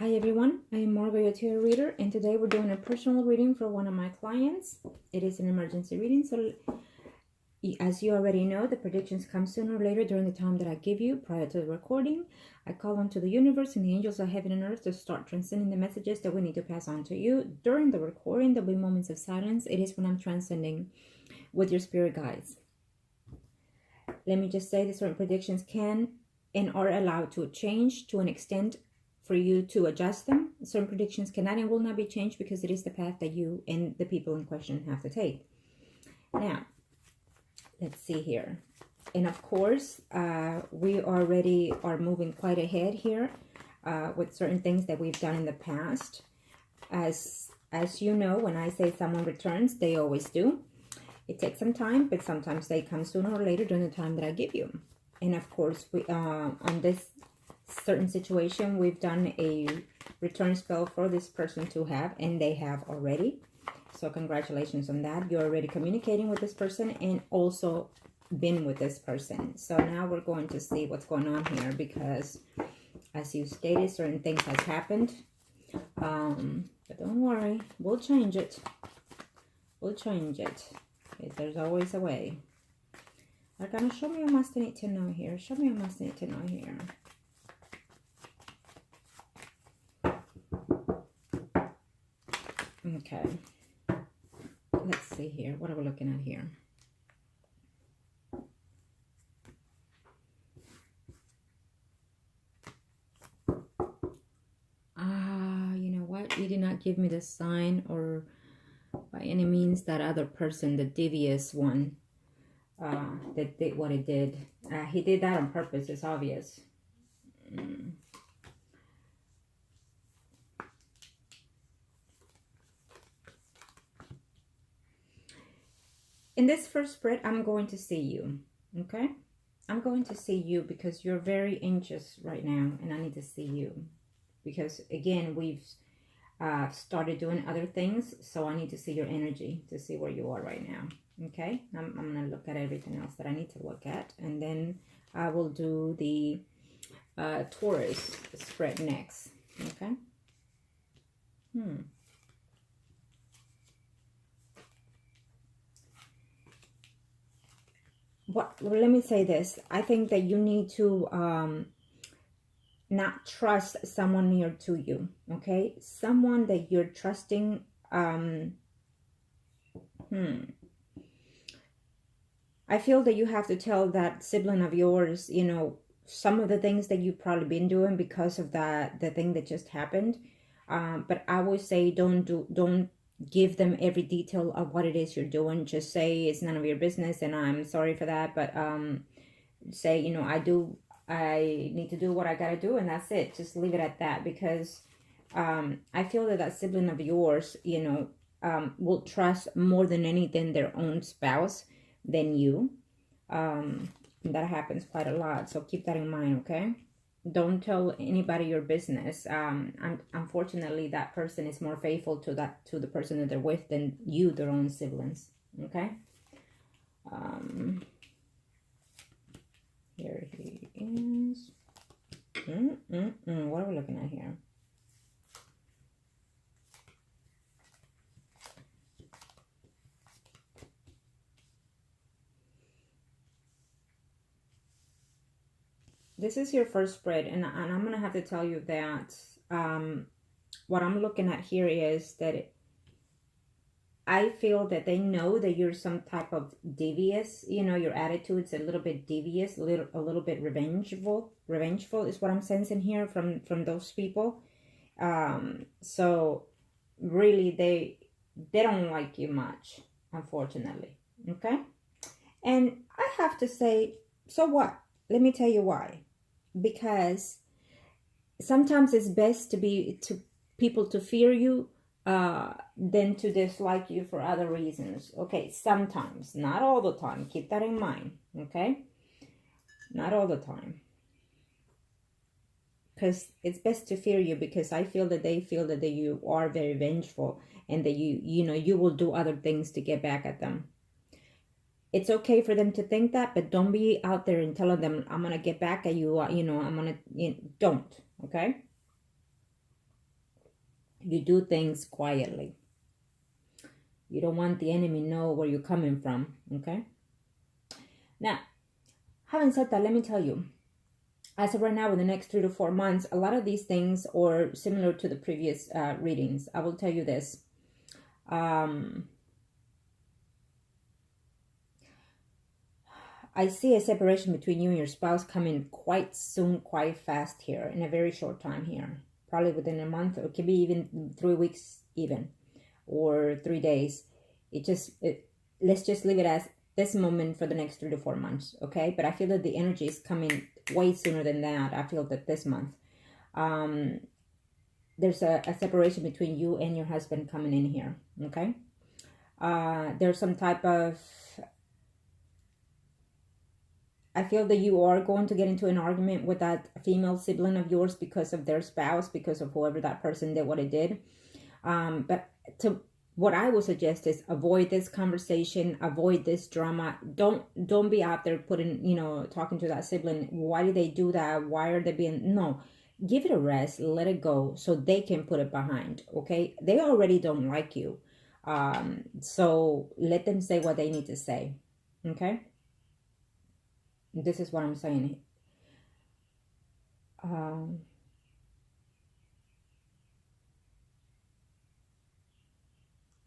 Hi everyone, I am Margourtarotreader, and today we're doing a personal reading for one of my clients. It is an emergency reading, so as you already know, the predictions come sooner or later during the time that I give you prior to the recording. I call on to the universe and the angels of heaven and earth to start transcending the messages that we need to pass on to you. During the recording, there'll be moments of silence. It is when I'm transcending with your spirit guides. Let me just say that certain predictions can and are allowed to change to an extent for you to adjust them. Certain predictions cannot and will not be changed because it is the path that you and the people in question have to take. Now, let's see here. And of course, we already are moving quite ahead here with certain things that we've done in the past. As you know, when I say someone returns, they always do. It takes some time, but sometimes they come sooner or later during the time that I give you. And of course, we on this certain situation, we've done a return spell for this person to have, and they have already. So congratulations on that. You're already communicating with this person and also been with this person. So now we're going to see what's going on here, because as you stated, certain things has happened. But don't worry, we'll change it. We'll change it. There's always a way. They're gonna show me a must need to know here. Show me a must need to know here. Okay, let's see here. What are we looking at here? You know what? You did not give me the sign or by any means that other person, the devious one, that did what it did. He did that on purpose. It's obvious. In this first spread, I'm going to see you, okay? I'm going to see you because you're very anxious right now, and I need to see you. Because, again, we've started doing other things, so I need to see your energy to see where you are right now, okay? I'm going to look at everything else that I need to look at, and then I will do the Taurus spread next, okay? Well, let me say this. I think that you need to not trust someone near to you, okay? Someone that you're trusting. I feel that you have to tell that sibling of yours, you know, some of the things that you've probably been doing because of the thing that just happened. But I would say don't give them every detail of what it is you're doing. Just say it's none of your business and I'm sorry for that, but say, you know, I need to do what I gotta do, and that's it. Just leave it at that, because I feel that sibling of yours, you know, will trust more than anything their own spouse than you. That happens quite a lot, so keep that in mind, okay? Don't tell anybody your business. Unfortunately, that person is more faithful to the person that they're with than you, their own siblings. Okay. Here he is. What are we looking at here? This is your first spread, and I'm going to have to tell you that what I'm looking at here is that I feel that they know that you're some type of devious, you know, your attitude's a little bit devious, a little bit revengeful is what I'm sensing here from those people. So really they don't like you much, unfortunately, okay? And I have to say, so what? Let me tell you why. Because sometimes it's best to people to fear you than to dislike you for other reasons. Okay, sometimes, not all the time. Keep that in mind, okay? Not all the time. Because it's best to fear you, because I feel that they feel that you are very vengeful and that you know, you will do other things to get back at them. It's okay for them to think that, but don't be out there and telling them, I'm going to get back at you, you know, I'm going to, don't, okay? You do things quietly. You don't want the enemy know where you're coming from, okay? Now, having said that, let me tell you, as of right now, in the next 3 to 4 months, a lot of these things are similar to the previous readings. I will tell you this. I see a separation between you and your spouse coming quite soon, quite fast here, in a very short time here. Probably within a month, or it could be even 3 weeks even, or 3 days. Let's just leave it as this moment for the next 3 to 4 months, okay? But I feel that the energy is coming way sooner than that. I feel that this month. There's a separation between you and your husband coming in here, okay? There's some type of... I feel that you are going to get into an argument with that female sibling of yours because of their spouse, because of whoever that person did what it did. But what I would suggest is avoid this conversation, avoid this drama. Don't be out there putting, talking to that sibling. Why did they do that? Why are they being... No, give it a rest, let it go so they can put it behind, okay? They already don't like you. So let them say what they need to say, okay? This is what I'm saying.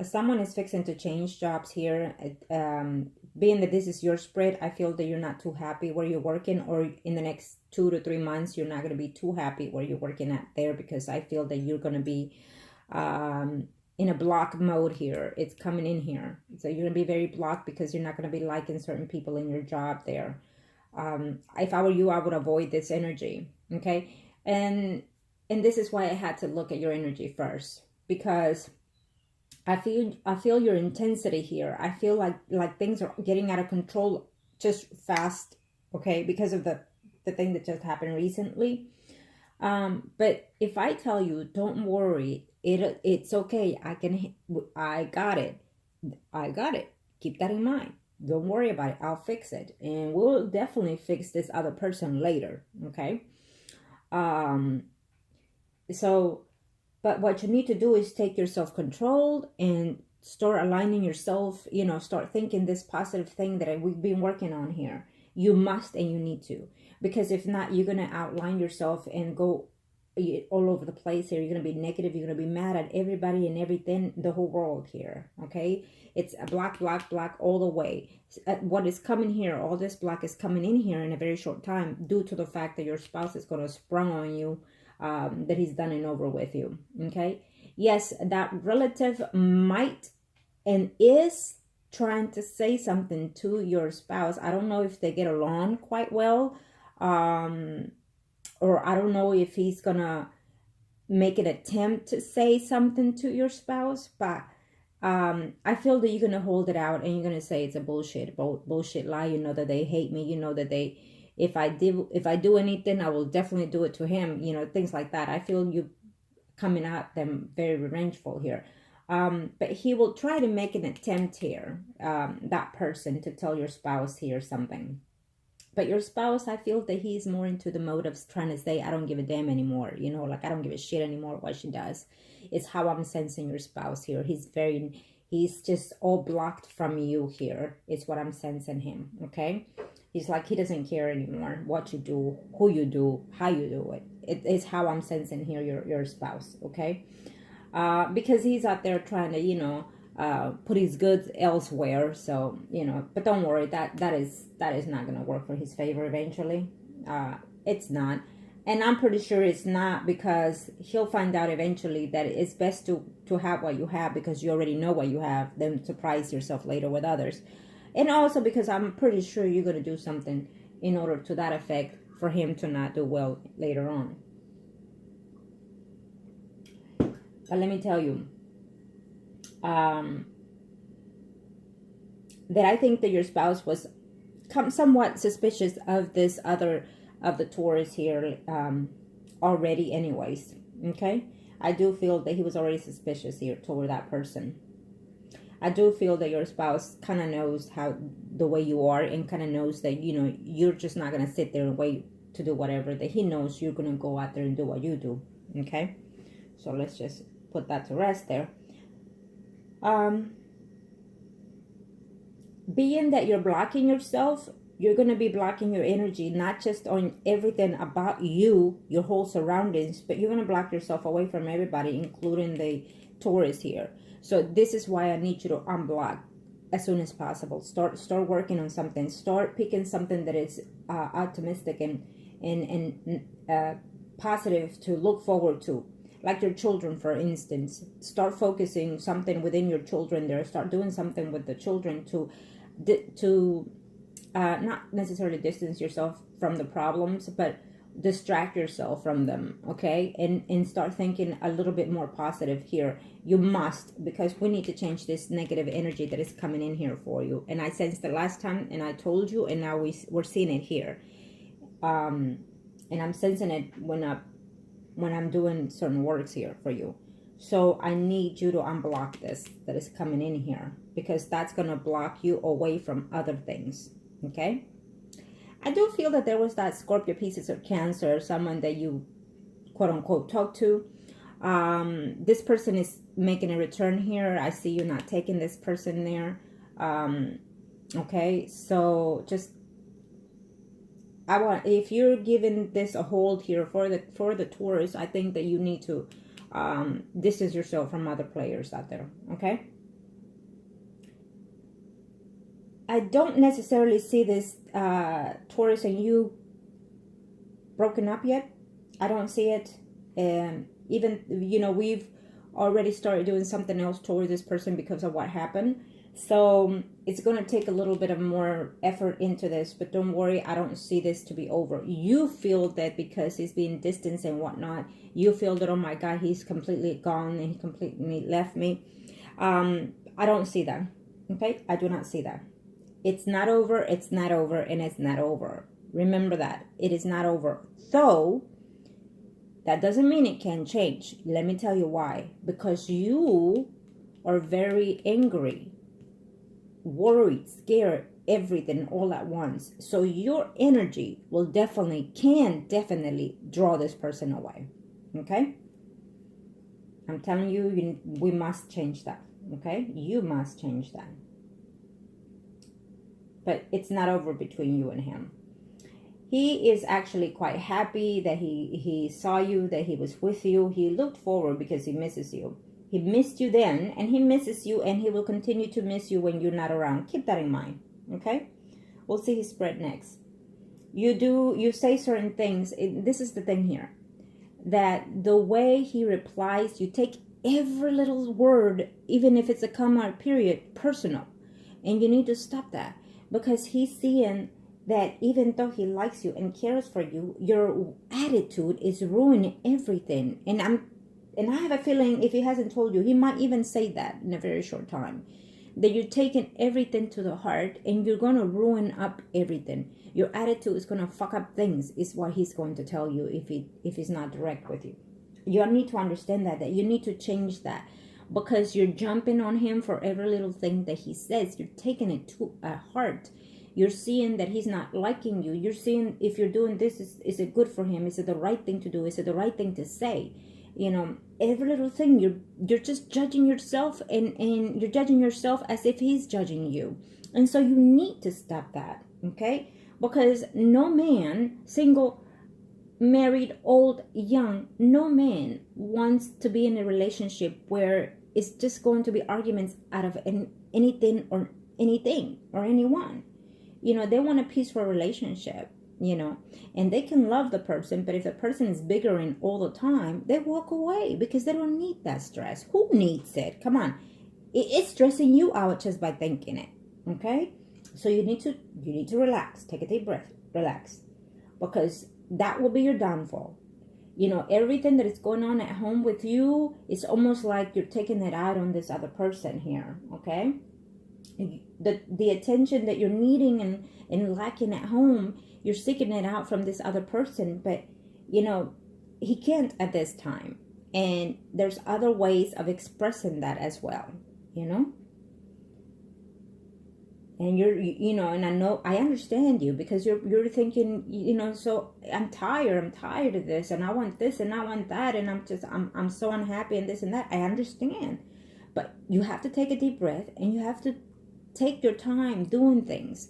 Someone is fixing to change jobs here. Being that this is your spread, I feel that you're not too happy where you're working, or in the next 2 to 3 months, you're not going to be too happy where you're working at there, because I feel that you're going to be in a block mode here. It's coming in here. So you're going to be very blocked because you're not going to be liking certain people in your job there. If I were you, I would avoid this energy, okay? And this is why I had to look at your energy first, because I feel your intensity here. I feel like things are getting out of control just fast, okay, because of the thing that just happened recently. But if I tell you, don't worry, it's okay. I got it. Keep that in mind. Don't worry about it. I'll fix it. And we'll definitely fix this other person later. Okay. But what you need to do is take your self-control and start aligning yourself, start thinking this positive thing that we've been working on here. You must, and you need to. Because if not, you're going to outline yourself and go all over the place here. You're going to be negative. You're going to be mad at everybody and everything, the whole world here. Okay. It's a black all the way. What is coming here, all this black is coming in here in a very short time, due to the fact that your spouse is going to sprung on you, that he's done and over with you. Okay. Yes, that relative might and is trying to say something to your spouse. I don't know if they get along quite well, or I don't know if he's gonna make an attempt to say something to your spouse, but I feel that you're gonna hold it out and you're gonna say it's a bullshit lie. You know that they hate me. You know that if I do anything, I will definitely do it to him. Things like that. I feel you coming at them very revengeful here. But he will try to make an attempt here, that person, to tell your spouse here something. But your spouse, I feel that he's more into the mode of trying to say, I don't give a damn anymore. I don't give a shit anymore what she does. It's how I'm sensing your spouse here. He's just all blocked from you here. It's what I'm sensing him, okay? He's like, he doesn't care anymore what you do, who you do, how you do it. It's how I'm sensing here your spouse, okay? Because he's out there trying to, put his goods elsewhere. So, but don't worry, that is not going to work for his favor eventually. It's not. And I'm pretty sure it's not, because he'll find out eventually that it's best to have what you have, because you already know what you have, then surprise yourself later with others. And also because I'm pretty sure you're going to do something in order to that effect for him to not do well later on. But let me tell you, that I think that your spouse was somewhat suspicious of this other of the Taurus here already anyways, okay? I do feel that he was already suspicious here toward that person. I do feel that your spouse kind of knows the way you are, and kind of knows that, you're just not going to sit there and wait to do whatever, that he knows you're going to go out there and do what you do, okay? So let's just put that to rest there. Being that you're blocking yourself, you're going to be blocking your energy, not just on everything about you, your whole surroundings, but you're going to block yourself away from everybody, including the Taurus here. So this is why I need you to unblock as soon as possible. Start working on something. Start picking something that is optimistic and positive to look forward to. Like your children, for instance. Start focusing something within your children there. Start doing something with the children to not necessarily distance yourself from the problems, but distract yourself from them, okay? And start thinking a little bit more positive here. You must, because we need to change this negative energy that is coming in here for you. And I sensed it last time, and I told you, and now we're seeing it here. And I'm sensing it when I'm doing certain works here for you. So I need you to unblock this that is coming in here, because that's going to block you away from other things, okay? I do feel that there was that Scorpio, Pisces, or Cancer, someone that you quote-unquote talk to. This person is making a return here. I see you not taking this person there. Okay, so just if you're giving this a hold here for the Taurus, I think that you need to distance yourself from other players out there, okay? I don't necessarily see this Taurus and you broken up yet. I don't see it. Even, you know, we've already started doing something else towards this person because of what happened. So it's going to take a little bit of more effort into this, but don't worry, I don't see this to be over. You feel that because he's being distanced and whatnot, you feel that, oh my God, he's completely gone and he completely left me. I don't see that. Okay, I do not see that. It's not over, it's not over, and it's not over. Remember that. It is not over. Though, that doesn't mean it can change. Let me tell you why. Because you are very angry, worried, scared, everything all at once. So your energy can definitely draw this person away. Okay? I'm telling you, we must change that. Okay? You must change that. But it's not over between you and him. He is actually quite happy that he saw you, that he was with you. He looked forward because he misses you. He missed you then, and he misses you, and he will continue to miss you when you're not around. Keep that in mind, okay? We'll see his spread next. You say certain things. This is the thing here. That the way he replies, you take every little word, even if it's a comma or period, personal. And you need to stop that. Because he's seeing that even though he likes you and cares for you, your attitude is ruining everything. And I have a feeling if he hasn't told you, he might even say that in a very short time. That you're taking everything to the heart and you're going to ruin up everything. Your attitude is going to fuck up things, is what he's going to tell you if he's not direct with you. You need to understand that you need to change that. Because you're jumping on him for every little thing that he says. You're taking it to heart. You're seeing that he's not liking you. You're seeing if you're doing this, is it good for him? Is it the right thing to do? Is it the right thing to say? You know, every little thing, you're just judging yourself and you're judging yourself as if he's judging you. And so you need to stop that, okay? Because no man, single, married, old, young, no man wants to be in a relationship where it's just going to be arguments out of anything or anyone. You know, they want a peaceful relationship, you know, and they can love the person, but if the person is bickering all the time, they walk away because they don't need that stress. Who needs it? Come on. It's stressing you out just by thinking it, okay? So you need to relax. Take a deep breath. Relax. Because that will be your downfall. You know, everything that is going on at home with you, it's almost like you're taking it out on this other person here, okay? The attention that you're needing and lacking at home, you're seeking it out from this other person, but, you know, he can't at this time. And there's other ways of expressing that as well, you know? And you know, and I understand you, because you're thinking, you know, so I'm tired of this, and I want this and I want that, and I'm so unhappy and this and that. I understand. But you have to take a deep breath, and you have to take your time doing things.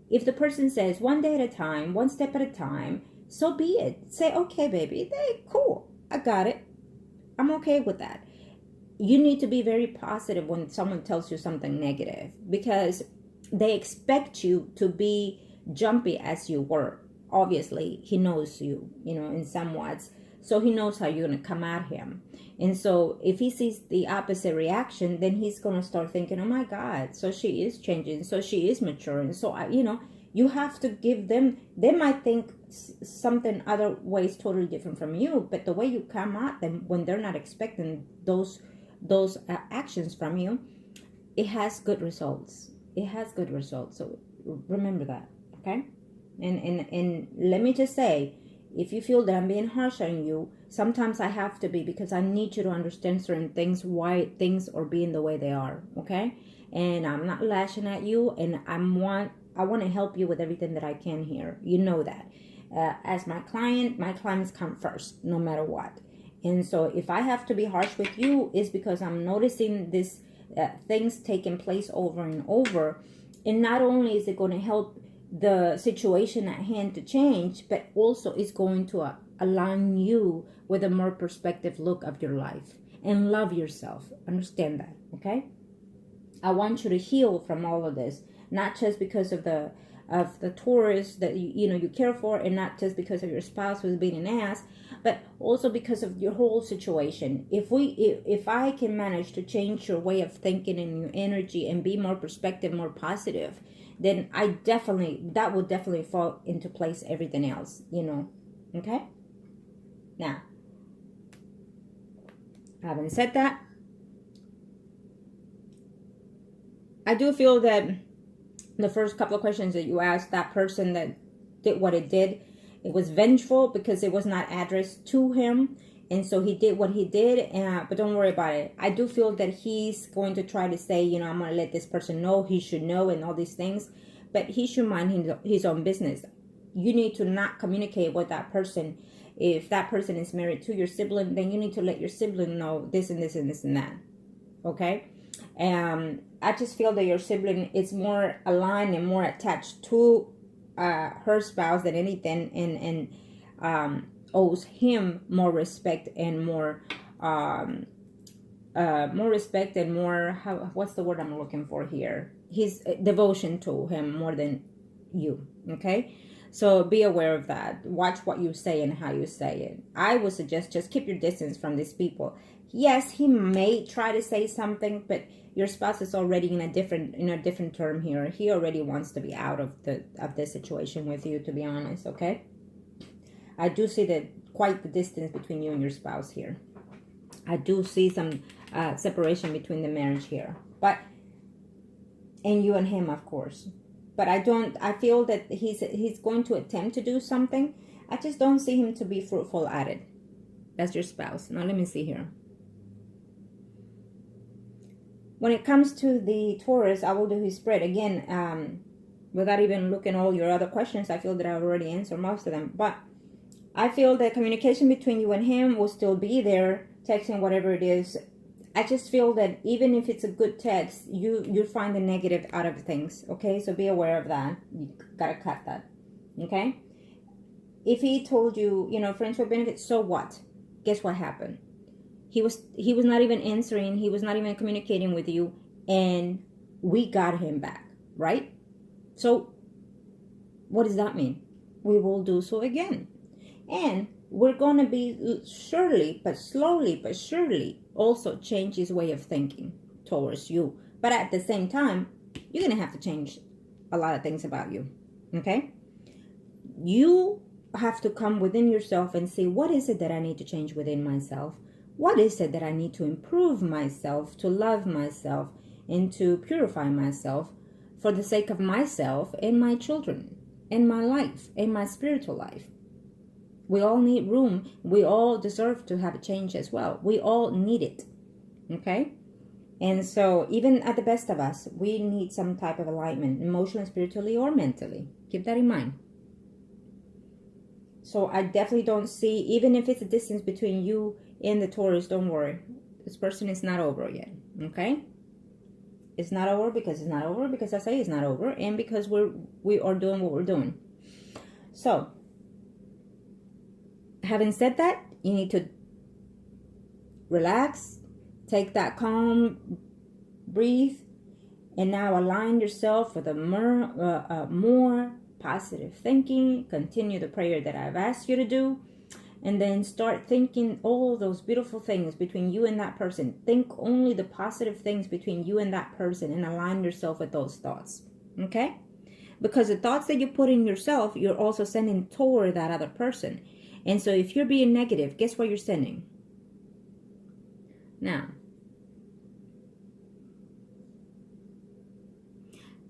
If the person says one day at a time, one step at a time, so be it. Say, okay, baby, cool, I got it. I'm okay with that. You need to be very positive when someone tells you something negative, because they expect you to be jumpy as you were. Obviously, he knows you, you know, in somewhat. So he knows how you're going to come at him. And so if he sees the opposite reaction, then he's going to start thinking, oh my God, so she is changing. So she is maturing. So, you know, you have to give them, they might think something other ways totally different from you. But the way you come at them when they're not expecting those actions from you, it has good results. It has good results. So remember that, okay? And let me just say, if you feel that I'm being harsh on you, sometimes I have to be, because I need you to understand certain things, why things are being the way they are, okay? And I'm not lashing at you, and I want to help you with everything that I can here. You know that. As my clients come first, no matter what. And so if I have to be harsh with you, it's because I'm noticing this things taking place over and over. And not only is it going to help the situation at hand to change, but also it's going to align you with a more perspective look of your life, and love yourself. Understand that, okay? I want you to heal from all of this, not just because of the Taurus that you care for, and not just because of your spouse who's being an ass, but also because of your whole situation. If I can manage to change your way of thinking and your energy and be more perspective, more positive, then that will definitely fall into place, everything else, okay? Now, having said that, I do feel that the first couple of questions that you asked, that person that did what it did, it was vengeful because it was not addressed to him. And so he did what he did, but don't worry about it. I do feel that he's going to try to say, I'm going to let this person know, he should know, and all these things. But he should mind his own business. You need to not communicate with that person. If that person is married to your sibling, then you need to let your sibling know this and this and this and that. Okay? I just feel that your sibling is more aligned and more attached to her spouse than anything, and owes him more respect and more respect and more, what's the word I'm looking for here? His devotion to him more than you, okay? So be aware of that. Watch what you say and how you say it. I would suggest just keep your distance from these people. Yes, he may try to say something, but your spouse is already in a different term here. He already wants to be out of this situation with you, to be honest, okay? I do see quite the distance between you and your spouse here. I do see some separation between the marriage here, and you and him, of course. But I feel that he's going to attempt to do something. I just don't see him to be fruitful at it. That's your spouse. Now let me see here. When it comes to the Taurus, I will do his spread. Again, without even looking at all your other questions, I feel that I've already answered most of them. But I feel that communication between you and him will still be there, texting, whatever it is. I just feel that even if it's a good text, you find the negative out of things, okay? So be aware of that. You gotta cut that, okay? If he told you, friends with benefits, so what? Guess what happened? He was not even answering. He was not even communicating with you, and we got him back, right? So what does that mean? We will do so again. And we're going to be slowly but surely also change his way of thinking towards you. But at the same time, you're going to have to change a lot of things about you, okay? You have to come within yourself and say, what is it that I need to change within myself? What is it that I need to improve myself, to love myself, and to purify myself for the sake of myself and my children and my life and my spiritual life? We all need room. We all deserve to have a change as well. We all need it. Okay? And so even at the best of us, we need some type of alignment, emotionally, spiritually, or mentally. Keep that in mind. So I definitely don't see, even if it's a distance between you and the Taurus, don't worry. This person is not over yet, okay? It's not over because it's not over, because I say it's not over, and because we are doing what we're doing. So, having said that, you need to relax, take that calm, breathe, and now align yourself with a more positive thinking. Continue the prayer that I've asked you to do, and then start thinking all those beautiful things between you and that person. Think only the positive things between you and that person, and align yourself with those thoughts, okay? Because the thoughts that you put in yourself, you're also sending toward that other person. And so if you're being negative, guess what you're sending? Now,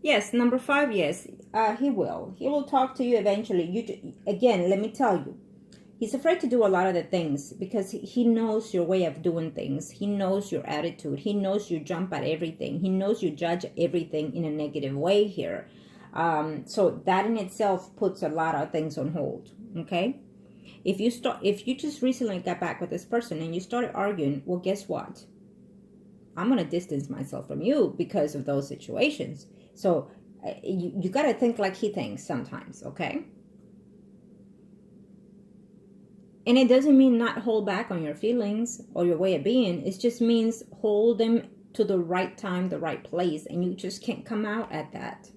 yes, number 5, yes, he will. He will talk to you eventually. Again, let me tell you, he's afraid to do a lot of the things because he knows your way of doing things. He knows your attitude. He knows you jump at everything. He knows you judge everything in a negative way here. So that in itself puts a lot of things on hold, okay? If you just recently got back with this person and you started arguing, well, guess what? I'm going to distance myself from you because of those situations. So you got to think like he thinks sometimes, okay? And it doesn't mean not hold back on your feelings or your way of being. It just means hold them to the right time, the right place, and you just can't come out at that.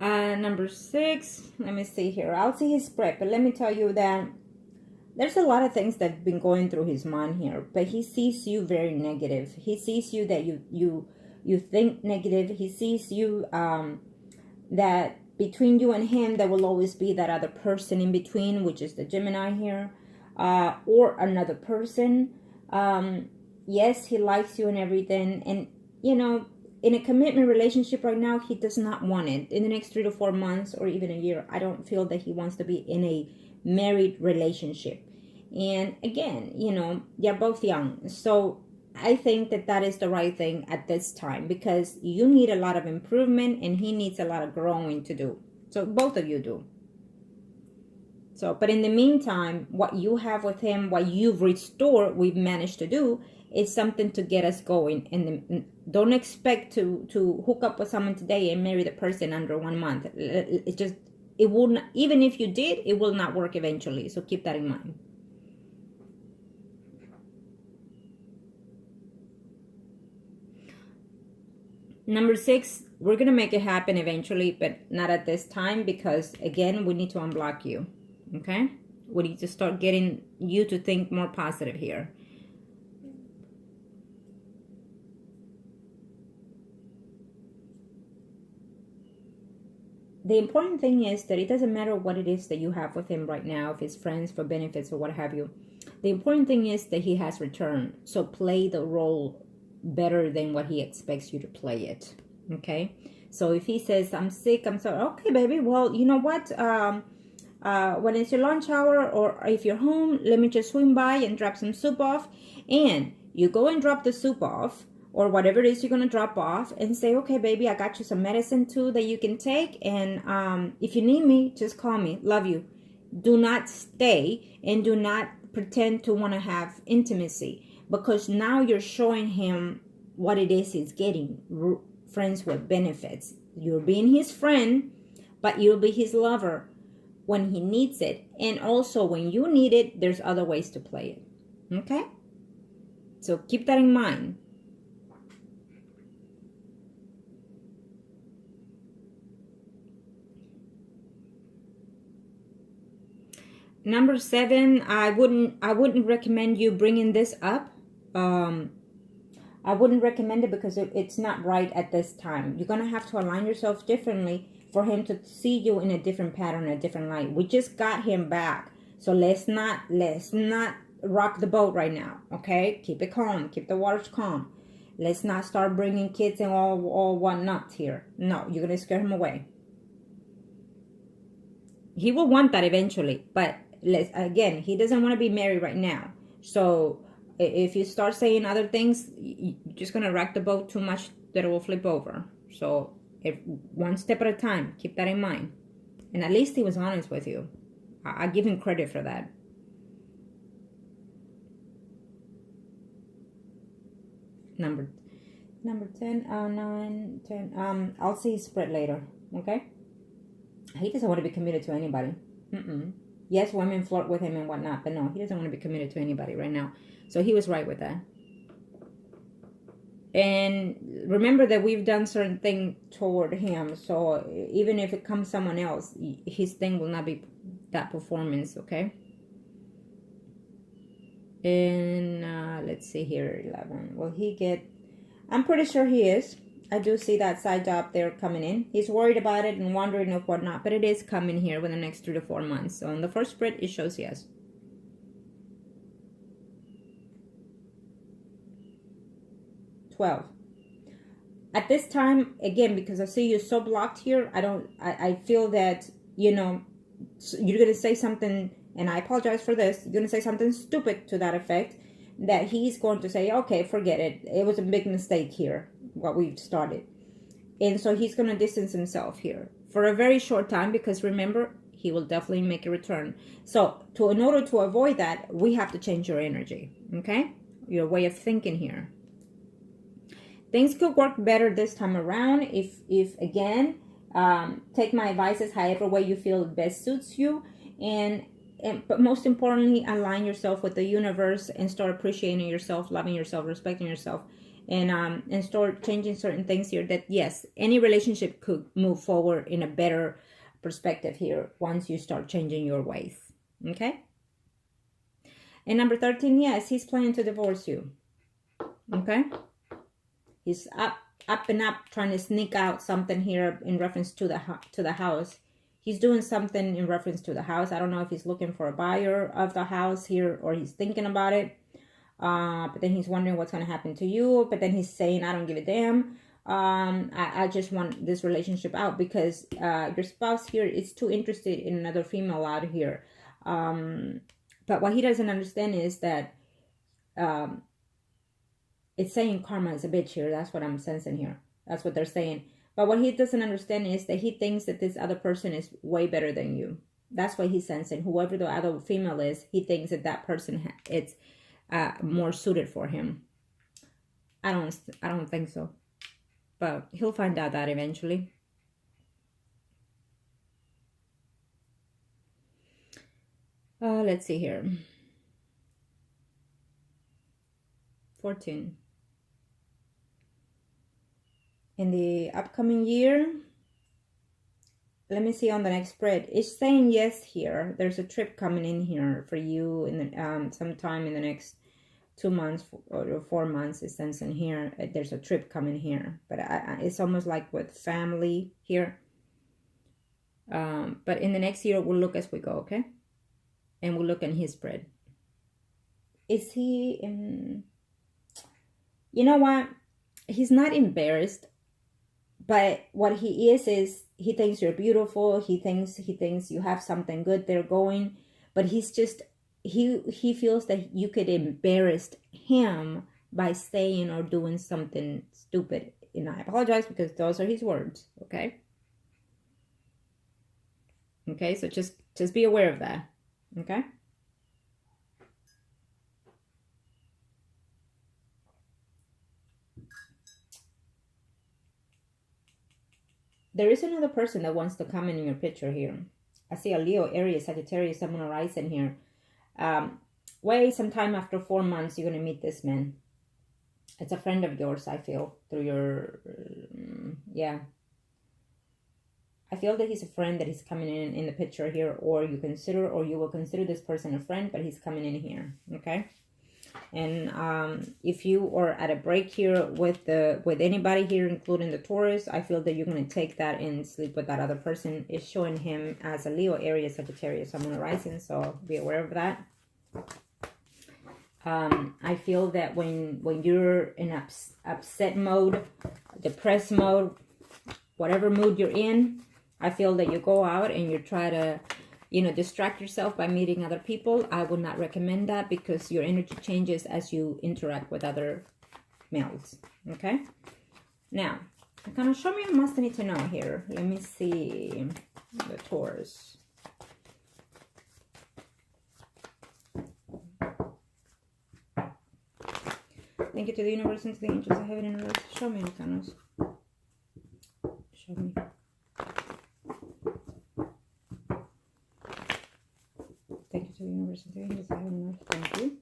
Number 6, let me see here. I'll see his spread, but let me tell you that there's a lot of things that have been going through his mind here, but he sees you very negative. He sees you that you think negative. He sees you that between you and him, there will always be that other person in between, which is the Gemini here, or another person. Yes, he likes you and everything, and you know, in a commitment relationship right now, he does not want it. In the next 3 to 4 months or even a year, I don't feel that he wants to be in a married relationship. And again, you know, you're both young. So I think that that is the right thing at this time, because you need a lot of improvement and he needs a lot of growing to do. So both of you do. So, but in the meantime, what you have with him, what you've restored, we've managed to do, is something to get us going. And don't expect to hook up with someone today and marry the person under 1 month. It will not, even if you did, it will not work eventually. So keep that in mind. Number 6, we're going to make it happen eventually, but not at this time, because again, we need to unblock you. Okay? We need to start getting you to think more positive here. The important thing is that it doesn't matter what it is that you have with him right now, if it's friends, for benefits, or what have you. The important thing is that he has returned. So play the role better than what he expects you to play it. Okay? So if he says, I'm sick, I'm sorry, okay, baby, well, you know what? When it's your lunch hour, or if you're home, let me just swing by and drop some soup off. And you go and drop the soup off, or whatever it is you're going to drop off, and say, okay, baby, I got you some medicine too that you can take. And if you need me, just call me. Love you. Do not stay and do not pretend to want to have intimacy, because now you're showing him what it is he's getting. Friends with benefits. You're being his friend, but you'll be his lover when he needs it. And also when you need it, there's other ways to play it. Okay? So keep that in mind. Number 7, I wouldn't recommend you bringing this up. I wouldn't recommend it because it's not right at this time. You're going to have to align yourself differently for him to see you in a different pattern, a different light. We just got him back. So let's not rock the boat right now, okay? Keep it calm. Keep the waters calm. Let's not start bringing kids and all whatnot here. No, you're going to scare him away. He will want that eventually, but again, he doesn't want to be married right now. So if you start saying other things, you're just going to rock the boat too much that it will flip over. So one step at a time, keep that in mind. And at least he was honest with you. I give him credit for that. Number 10, 9, 10. I'll see his spread later, okay? He doesn't want to be committed to anybody. Yes, women flirt with him and whatnot, but no, he doesn't want to be committed to anybody right now. So he was right with that. And remember that we've done certain thing toward him. So even if it comes someone else, his thing will not be that performance, okay? And let's see here, 11. Will he get... I'm pretty sure he is. I do see that side job there coming in. He's worried about it and wondering of whatnot, but it is coming here within the next 3 to 4 months. So on the first spread, it shows yes. At this time, again, because I see you so blocked here, I feel that, you know, you're going to say something, and I apologize for this, you're going to say something stupid to that effect, that he's going to say, okay, forget it. It was a big mistake here, what we've started. And so he's going to distance himself here for a very short time, because remember, he will definitely make a return. So in order to avoid that, we have to change your energy, okay? Your way of thinking here. Things could work better this time around if again, take my advices however way you feel best suits you, but most importantly, align yourself with the universe and start appreciating yourself, loving yourself, respecting yourself, and start changing certain things here. That yes, any relationship could move forward in a better perspective here once you start changing your ways. Okay. And number 13, yes, he's planning to divorce you. Okay. He's up and up, trying to sneak out something here in reference to the house. He's doing something in reference to the house. I don't know if he's looking for a buyer of the house here or he's thinking about it. But then he's wondering what's going to happen to you. But then he's saying, I don't give a damn. I just want this relationship out because your spouse here is too interested in another female out here. But what he doesn't understand is that... it's saying karma is a bitch here. That's what I'm sensing here. That's what they're saying. But what he doesn't understand is that he thinks that this other person is way better than you. That's what he's sensing. Whoever the other female is, he thinks that person it's more suited for him. I don't think so. But he'll find out that eventually. Let's see here. 14. In the upcoming year, let me see on the next spread. It's saying yes here. There's a trip coming in here for you in the, sometime in the next 2 months or 4 months. It's sensing here. There's a trip coming here, but it's almost like with family here. But in the next year, we'll look as we go, okay? And we'll look in his spread. Is he in... You know what? He's not embarrassed, but what he is he thinks you're beautiful. He thinks you have something good there going, but he's just, he feels that you could embarrass him by saying or doing something stupid. And I apologize because those are his words, okay? Okay, so just be aware of that, okay? There is another person that wants to come in your picture here. I see a Leo, Aries, Sagittarius, Sun, Moon, Rising here. Wait, sometime after 4 months, you're going to meet this man. It's a friend of yours, I feel, through your... yeah. I feel that he's a friend that is coming in the picture here, or you will consider this person a friend, but he's coming in here, okay? And if you are at a break here with anybody here, including the Taurus, I feel that you're going to take that and sleep with that other person. It's showing him as a Leo, Aries, Sagittarius, Sun, Moon, Rising, so be aware of that. I feel that when you're in upset mode, depressed mode, whatever mood you're in, I feel that you go out and you try to distract yourself by meeting other people. I would not recommend that because your energy changes as you interact with other males. Okay? Now, kind of show me what must I need to know here. Let me see the Taurus. Thank you to the universe and to the angels of heaven and earth. Show me, Arcanos. Show me. Thank you to the universe and to the angels of heaven and earth. Thank you.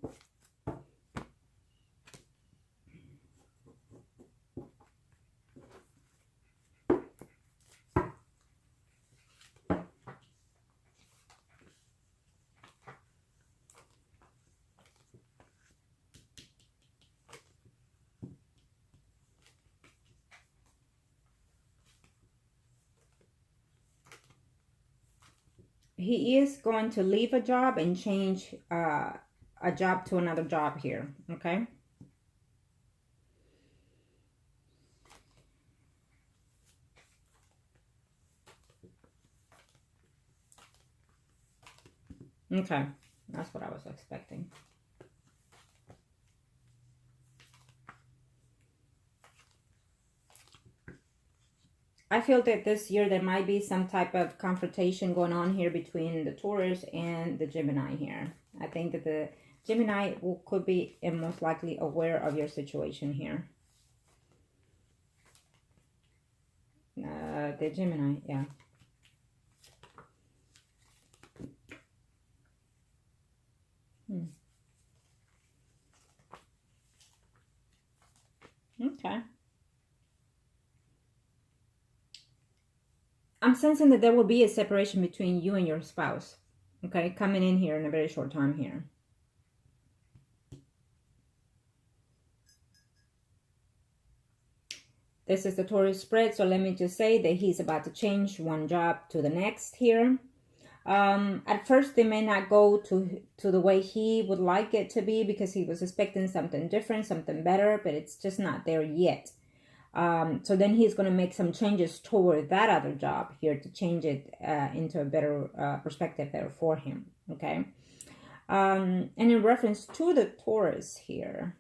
He is going to leave a job and change a job to another job here, okay? Okay, that's what I was expecting. I feel that this year there might be some type of confrontation going on here between the Taurus and the Gemini here. I think that the Gemini could be most likely aware of your situation here. The Gemini, yeah. Okay. I'm sensing that there will be a separation between you and your spouse. Okay, coming in here in a very short time here. This is the Taurus spread, so let me just say that he's about to change one job to the next here. At first, they may not go to the way he would like it to be because he was expecting something different, something better, but it's just not there yet. So then he's going to make some changes toward that other job here to change it into a better perspective there for him, okay? And in reference to the Taurus here,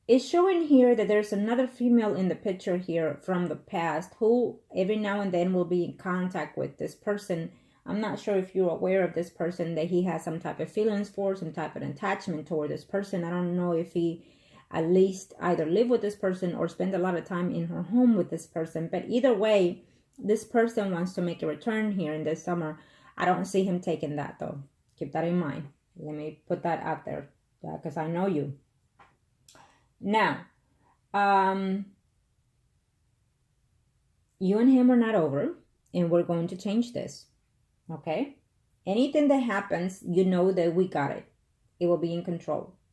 it's showing here that there's another female in the picture here from the past who every now and then will be in contact with this person. I'm not sure if you're aware of this person, that he has some type of feelings for, some type of attachment toward this person. I don't know if he at least either live with this person or spend a lot of time in her home with this person. But either way, this person wants to make a return here in this summer. I don't see him taking that though. Keep that in mind. Let me put that out there because I know you. Now, you and him are not over, and we're going to change this. Okay, anything that happens, you know that we got it. It will be in control.